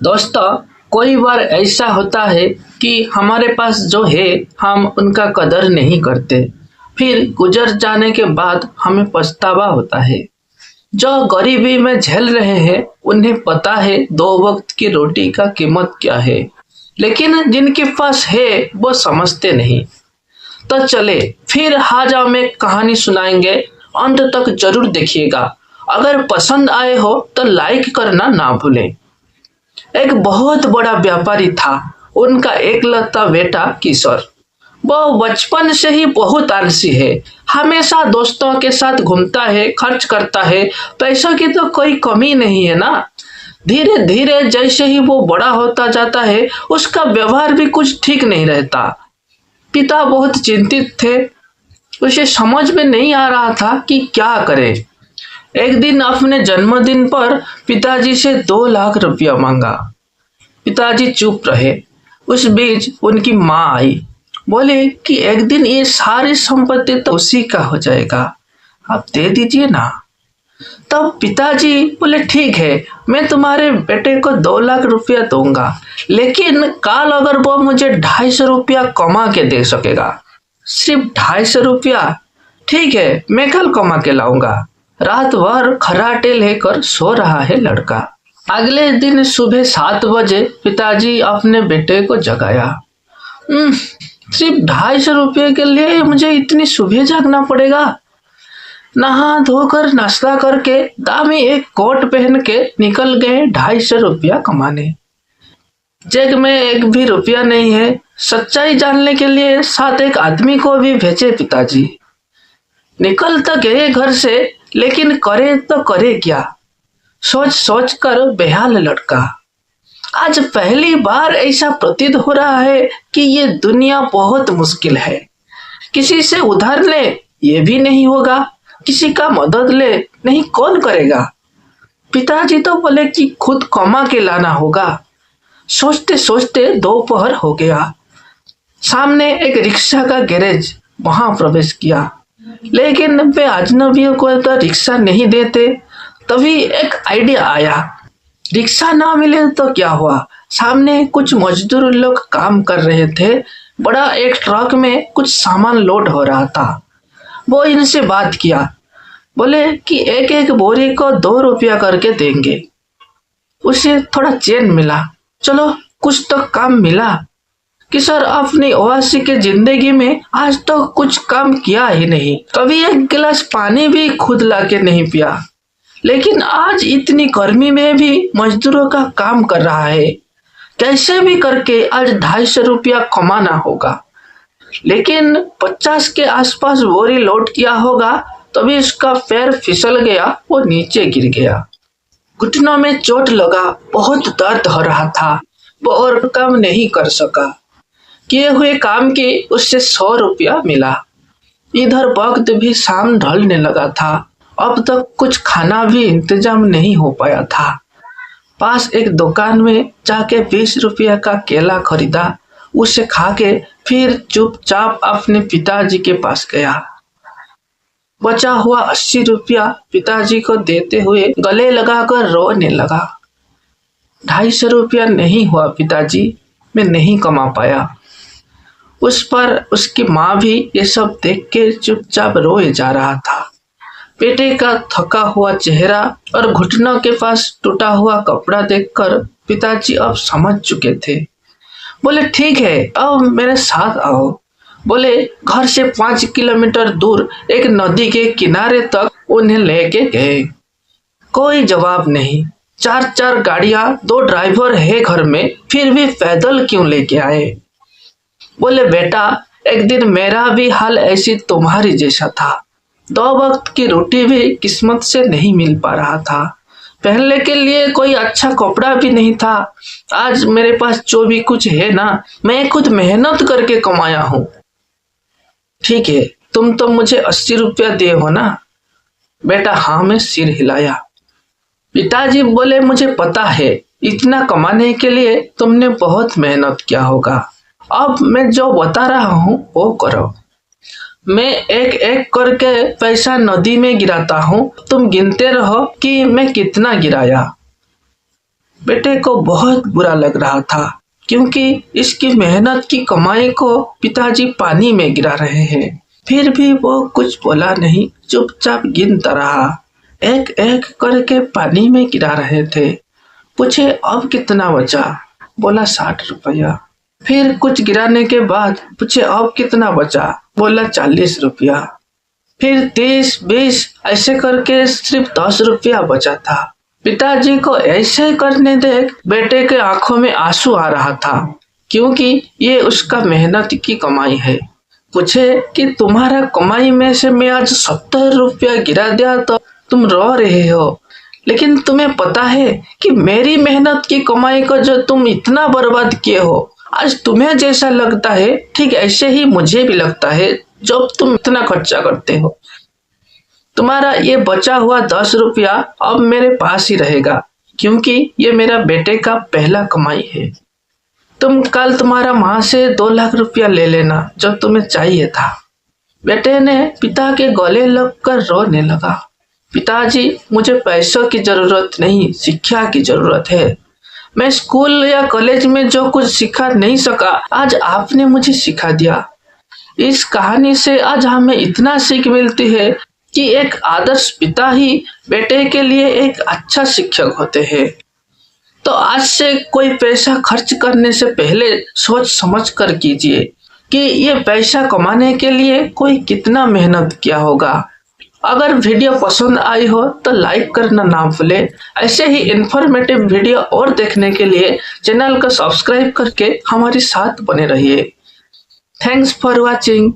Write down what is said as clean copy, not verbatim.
दोस्तों, कोई बार ऐसा होता है कि हमारे पास जो है हम उनका कदर नहीं करते। फिर गुजर जाने के बाद हमें पछतावा होता है। जो गरीबी में झेल रहे हैं उन्हें पता है दो वक्त की रोटी का कीमत क्या है, लेकिन जिनके पास है वो समझते नहीं। तो चले फिर हाजा में कहानी सुनाएंगे, अंत तक जरूर देखिएगा। अगर पसंद आए हो तो लाइक करना ना भूलें। एक बहुत बड़ा व्यापारी था। उनका एकलौता बेटा किशोर। वो बचपन से ही बहुत आलसी है। हमेशा दोस्तों के साथ घूमता है, खर्च करता है। पैसों की तो कोई कमी नहीं है ना। धीरे धीरे जैसे ही वो बड़ा होता जाता है, उसका व्यवहार भी कुछ ठीक नहीं रहता। पिता बहुत चिंतित थे। उसे समझ में नहीं आ रहा था कि क्या करे। एक दिन अपने जन्मदिन पर पिताजी से 2 लाख रुपया मांगा। पिताजी चुप रहे। उस बीच उनकी माँ आई। बोले कि एक दिन ये सारी संपत्ति तो उसी का हो जाएगा, आप दे दीजिए ना। तब पिताजी बोले ठीक है, मैं तुम्हारे बेटे को 2 लाख रुपया दूंगा, लेकिन कल अगर वो मुझे 250 रुपया कमा के दे सकेगा। सिर्फ 250 रुपया? ठीक है, मैं कल कमा के लाऊंगा। रात भर खर्राटे लेकर सो रहा है लड़का। अगले दिन सुबह 7 बजे पिताजी अपने बेटे को जगाया। सिर्फ 250 रुपये के लिए मुझे इतनी सुबह जागना पड़ेगा? नहा धोकर नाश्ता करके दामी एक कोट पहन के निकल गए 250 रुपया कमाने। जेब में एक भी रुपया नहीं है। सच्चाई जानने के लिए साथ एक आदमी को भी भेजे पिताजी। निकल तो गए घर से, लेकिन करे तो करे क्या? सोच सोच कर बेहाल लड़का। आज पहली बार ऐसा प्रतीत हो रहा है कि ये दुनिया बहुत मुश्किल है। किसी से उधार ले, ये भी नहीं होगा। किसी का मदद ले, नहीं, कौन करेगा? पिताजी तो बोले कि खुद कमा के लाना होगा। सोचते सोचते दोपहर हो गया। सामने एक रिक्शा का गैरेज, वहां प्रवेश किया, लेकिन वे अजनबियों को तो रिक्शा नहीं देते। तभी एक आइडिया आया। रिक्शा ना मिले तो क्या हुआ, सामने कुछ मजदूर लोग काम कर रहे थे। बड़ा एक ट्रक में कुछ सामान लोड हो रहा था। वो इनसे बात किया। बोले कि एक एक बोरी को 2 रुपया करके देंगे। उसे थोड़ा चैन मिला। चलो, कुछ तो काम मिला। किशोर अपनी ओआसी की जिंदगी में आज तो कुछ काम किया ही नहीं। कभी एक गिलास पानी भी खुद लाके नहीं पिया, लेकिन आज इतनी गर्मी में भी मजदूरों का काम कर रहा है। कैसे भी करके आज 250 रुपया कमाना होगा। लेकिन 50 के आसपास बोरी लोड किया होगा, तभी उसका पैर फिसल गया, वो नीचे गिर गया। घुटनों में चोट लगा, बहुत दर्द हो रहा था। वो और काम नहीं कर सका। किए हुए काम की उससे 100 रुपया मिला। इधर वक्त भी शाम ढलने लगा था। अब तक कुछ खाना भी इंतजाम नहीं हो पाया था। पास एक दुकान में जाके 20 रुपया का केला खरीदा। उसे खा के फिर चुपचाप अपने पिताजी के पास गया। बचा हुआ 80 रुपया पिताजी को देते हुए गले लगाकर रोने लगा। 250 रुपया नहीं हुआ पिताजी, मैं नहीं कमा पाया। उस पर उसकी माँ भी ये सब देख के चुपचाप रोए जा रहा था। बेटे का थका हुआ चेहरा और घुटनों के पास टूटा हुआ कपड़ा देखकर पिताजी अब समझ चुके थे। बोले ठीक है, अब मेरे साथ आओ। बोले घर से 5 किलोमीटर दूर एक नदी के किनारे तक उन्हें लेके गए। कोई जवाब नहीं। 4 गाड़ियां, 2 ड्राइवर है घर में, फिर भी पैदल क्यों लेके आए? बोले बेटा, एक दिन मेरा भी हाल ऐसी तुम्हारी जैसा था। 2 वक्त की रोटी भी किस्मत से नहीं मिल पा रहा था। पहनने के लिए कोई अच्छा कपड़ा भी नहीं था। आज मेरे पास जो भी कुछ है ना, मैं खुद मेहनत करके कमाया हूँ। ठीक है, तुम तो मुझे 80 रुपया दिए हो ना? बेटा हाँ, मैं सिर हिलाया। पिताजी बोले मुझे पता है, इतना कमाने के लिए तुमने बहुत मेहनत किया होगा। अब मैं जो बता रहा हूँ वो करो। मैं एक एक करके पैसा नदी में गिराता हूँ, तुम गिनते रहो कि मैं कितना गिराया। बेटे को बहुत बुरा लग रहा था क्योंकि इसकी मेहनत की कमाई को पिताजी पानी में गिरा रहे हैं। फिर भी वो कुछ बोला नहीं, चुपचाप गिनता रहा। एक एक करके पानी में गिरा रहे थे। पूछे अब कितना बचा? बोला 60 रुपया। फिर कुछ गिराने के बाद पूछे अब कितना बचा? बोला 40 रुपया। फिर 30, 20 ऐसे करके सिर्फ 10 रुपया बचा था। पिताजी को ऐसे करने देख बेटे के आंखों में आंसू आ रहा था क्योंकि ये उसका मेहनत की कमाई है। पूछे कि तुम्हारा कमाई में से मैं आज 70 रुपया गिरा दिया तो तुम रो रहे हो, लेकिन तुम्हें पता है कि मेरी मेहनत की कमाई को जो तुम इतना बर्बाद किए हो, आज तुम्हें जैसा लगता है ठीक ऐसे ही मुझे भी लगता है जब तुम इतना खर्चा करते हो। तुम्हारा ये बचा हुआ 10 रुपया अब मेरे पास ही रहेगा क्योंकि ये मेरा बेटे का पहला कमाई है। तुम कल तुम्हारा माँ से 2 लाख रुपया ले लेना जो तुम्हें चाहिए था। बेटे ने पिता के गले लगकर रोने लगा। पिताजी, मुझे पैसों की जरूरत नहीं, शिक्षा की जरूरत है। मैं स्कूल या कॉलेज में जो कुछ सिखा नहीं सका, आज आपने मुझे सिखा दिया। इस कहानी से आज हमें इतना सीख मिलती है कि एक आदर्श पिता ही बेटे के लिए एक अच्छा शिक्षक होते हैं। तो आज से कोई पैसा खर्च करने से पहले सोच समझ कर कीजिए कि ये पैसा कमाने के लिए कोई कितना मेहनत किया होगा। अगर वीडियो पसंद आई हो तो लाइक करना ना भूले। ऐसे ही इंफॉर्मेटिव वीडियो और देखने के लिए चैनल को सब्सक्राइब करके हमारे साथ बने रहिए। Thanks for watching.